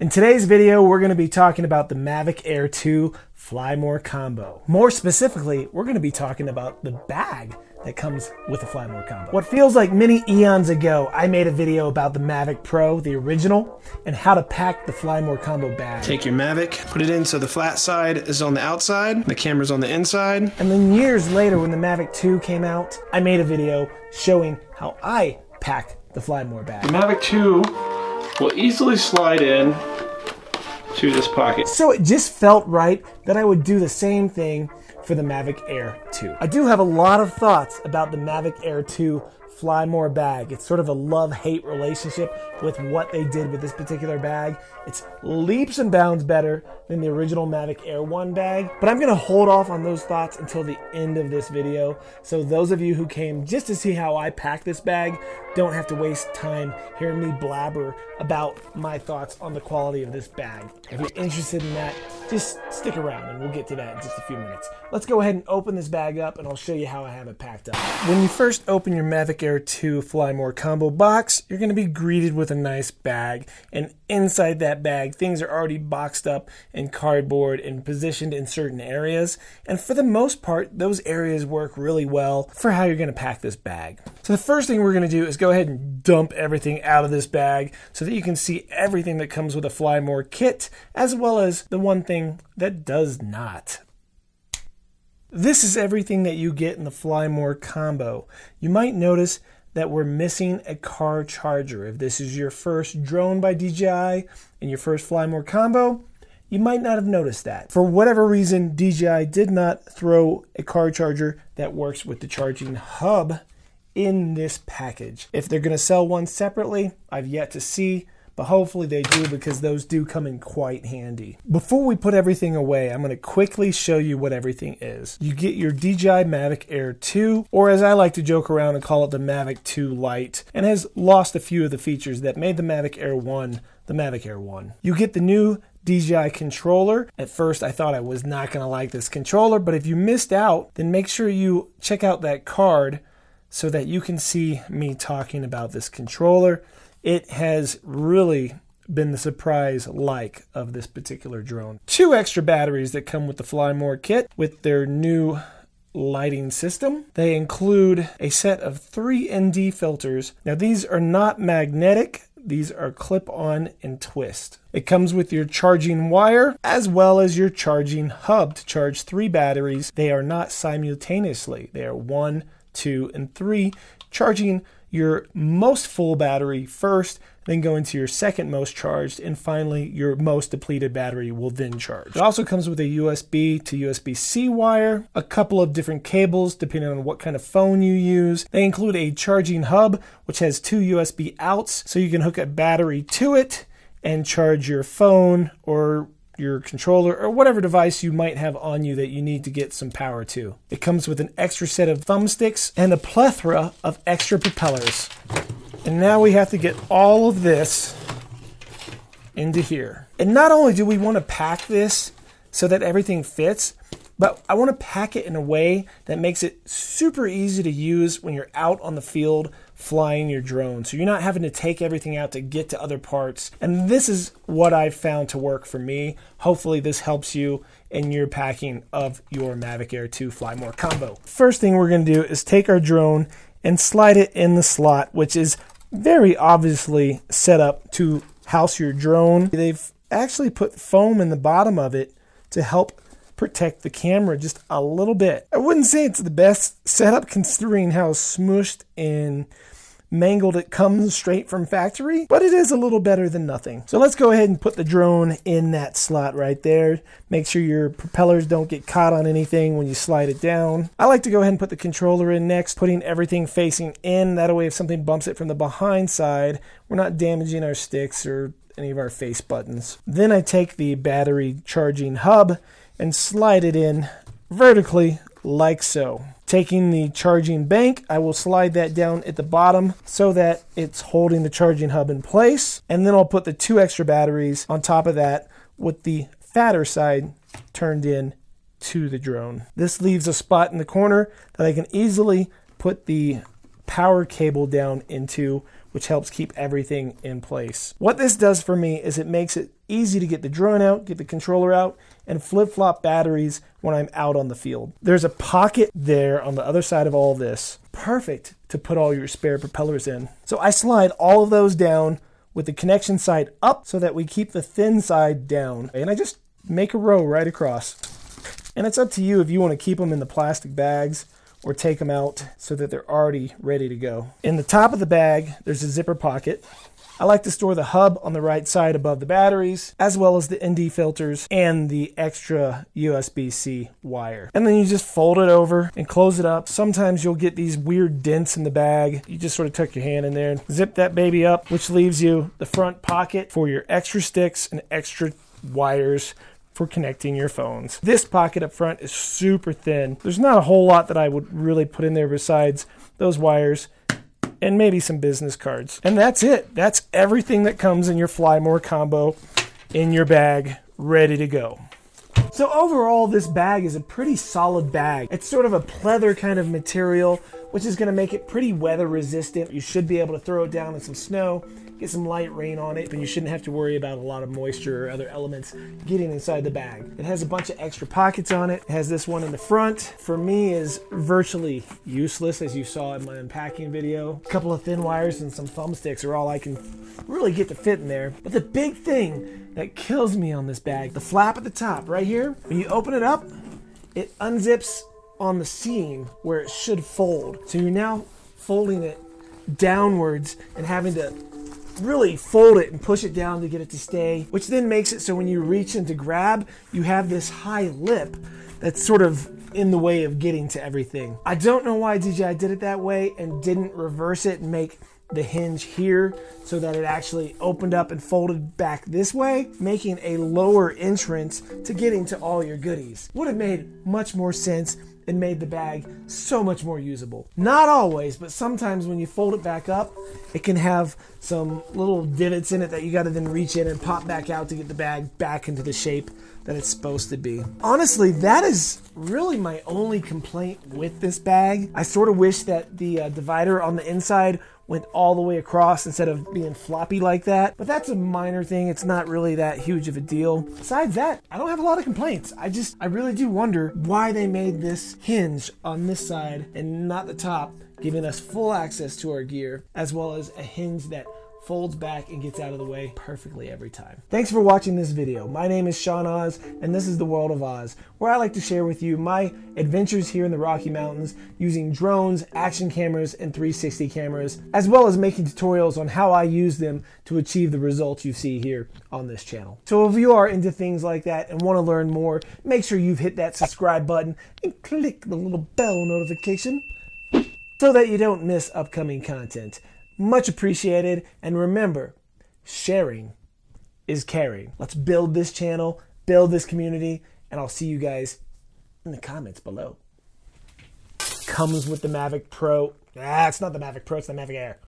In today's video, we're going to be talking about the Mavic Air 2 Fly More combo. More specifically, we're going to be talking about the bag that comes with the Fly More combo. What feels like many eons ago, I made a video about the Mavic Pro, the original, and how to pack the Fly More combo bag. Take your Mavic, put it in so the flat side is on the outside, the camera's on the inside. And then years later, when the Mavic 2 came out, I made a video showing how I pack the Fly More bag. The Mavic 2 will easily slide in to this pocket. So it just felt right that I would do the same thing for the Mavic Air 2. I do have a lot of thoughts about the Mavic Air 2 Fly More bag. It's sort of a love-hate relationship with what they did with this particular bag. It's leaps and bounds better than the original Mavic Air 1 bag, but I'm gonna hold off on those thoughts until the end of this video. So those of you who came just to see how I pack this bag don't have to waste time hearing me blabber about my thoughts on the quality of this bag. If you're interested in that, just stick around and we'll get to that in just a few minutes. Let's go ahead and open this bag up and I'll show you how I have it packed up. When you first open your Mavic Air 2 Fly More combo box, you're going to be greeted with a nice bag, and inside that bag things are already boxed up in cardboard and positioned in certain areas, and for the most part those areas work really well for how you're going to pack this bag. So the first thing we're going to do is go ahead and dump everything out of this bag so that you can see everything that comes with a Fly More kit, as well as the one thing that does not. This is everything that you get in the Fly More combo. You might notice that we're missing a car charger. If this is your first drone by DJI and your first Fly More combo, you might not have noticed that. For whatever reason, DJI did not throw a car charger that works with the charging hub in this package. If they're going to sell one separately, I've yet to see, but hopefully they do, because those do come in quite handy. Before we put everything away, I'm going to quickly show you what everything is. You get your DJI Mavic Air 2, or as I like to joke around and call it, the Mavic 2 Lite, and has lost a few of the features that made the Mavic Air 1 the Mavic Air 1. You get the new DJI controller. At first I thought I was not going to like this controller, but if you missed out, then make sure you check out that card so that you can see me talking about this controller. It has really been the surprise like of this particular drone. 2 extra batteries that come with the Fly More kit with their new lighting system. They include a set of 3 ND filters. Now these are not magnetic. These are clip-on and twist. It comes with your charging wire as well as your charging hub to charge 3 batteries. They are not simultaneously. They are 1, 2, and 3, charging your most full battery first, then go into your second most charged, and finally your most depleted battery will then charge. It also comes with a USB to USB-C wire, a couple of different cables depending on what kind of phone you use. They include a charging hub which has 2 USB outs, so you can hook a battery to it and charge your phone or your controller or whatever device you might have on you that you need to get some power to. It comes with an extra set of thumbsticks and a plethora of extra propellers. And now we have to get all of this into here. And not only do we want to pack this so that everything fits, but I want to pack it in a way that makes it super easy to use when you're out on the field flying your drone. So you're not having to take everything out to get to other parts. And this is what I've found to work for me. Hopefully this helps you in your packing of your Mavic Air 2 Fly More combo. First thing we're going to do is take our drone and slide it in the slot, which is very obviously set up to house your drone. They've actually put foam in the bottom of it to help protect the camera just a little bit. I wouldn't say it's the best setup considering how smushed and mangled it comes straight from factory, but it is a little better than nothing. So let's go ahead and put the drone in that slot right there. Make sure your propellers don't get caught on anything when you slide it down. I like to go ahead and put the controller in next, putting everything facing in. That way if something bumps it from the behind side, we're not damaging our sticks or any of our face buttons. Then I take the battery charging hub and slide it in vertically like so. Taking the charging bank, I will slide that down at the bottom so that it's holding the charging hub in place. And then I'll put the 2 extra batteries on top of that with the fatter side turned in to the drone. This leaves a spot in the corner that I can easily put the power cable down into, which helps keep everything in place. What this does for me is it makes it easy to get the drone out, get the controller out, and flip-flop batteries when I'm out on the field. There's a pocket there on the other side of all this. Perfect to put all your spare propellers in. So I slide all of those down with the connection side up so that we keep the thin side down. And I just make a row right across. And it's up to you if you want to keep them in the plastic bags or take them out so that they're already ready to go. In the top of the bag, there's a zipper pocket. I like to store the hub on the right side above the batteries, as well as the ND filters and the extra USB-C wire. And then you just fold it over and close it up. Sometimes you'll get these weird dents in the bag. You just sort of tuck your hand in there and zip that baby up, which leaves you the front pocket for your extra sticks and extra wires for connecting your phones. This pocket up front is super thin. There's not a whole lot that I would really put in there besides those wires and maybe some business cards. And that's it. That's everything that comes in your Fly More combo in your bag, ready to go. So overall, this bag is a pretty solid bag. It's sort of a pleather kind of material, which is going to make it pretty weather resistant. You should be able to throw it down in some snow, get some light rain on it, but you shouldn't have to worry about a lot of moisture or other elements getting inside the bag. It has a bunch of extra pockets on it. It has this one in the front. For me, is virtually useless, as you saw in my unpacking video. A couple of thin wires and some thumbsticks are all I can really get to fit in there. But the big thing that kills me on this bag, the flap at the top right here, when you open it up, it unzips on the seam where it should fold. So you're now folding it downwards and having to really fold it and push it down to get it to stay, which then makes it so when you reach in to grab, you have this high lip that's sort of in the way of getting to everything. I don't know why DJI did it that way and didn't reverse it and make the hinge here so that it actually opened up and folded back this way, making a lower entrance to getting to all your goodies. Would have made much more sense and made the bag so much more usable. Not always, but sometimes when you fold it back up, it can have some little divots in it that you gotta then reach in and pop back out to get the bag back into the shape that it's supposed to be. Honestly, that is really my only complaint with this bag. I sort of wish that the divider on the inside went all the way across instead of being floppy like that. But that's a minor thing. It's not really that huge of a deal. Besides that, I don't have a lot of complaints. I really do wonder why they made this hinge on this side and not the top, giving us full access to our gear, as well as a hinge that folds back and gets out of the way perfectly every time. Thanks for watching this video. My name is Sean Oz, and this is the World of Oz, where I like to share with you my adventures here in the Rocky Mountains using drones, action cameras, and 360 cameras, as well as making tutorials on how I use them to achieve the results you see here on this channel. So if you are into things like that and want to learn more, make sure you've hit that subscribe button and click the little bell notification so that you don't miss upcoming content. Much appreciated, and remember, sharing is caring. Let's build this channel, build this community, and I'll see you guys in the comments below. Comes with the Mavic Pro. It's not the Mavic Pro, it's the Mavic Air.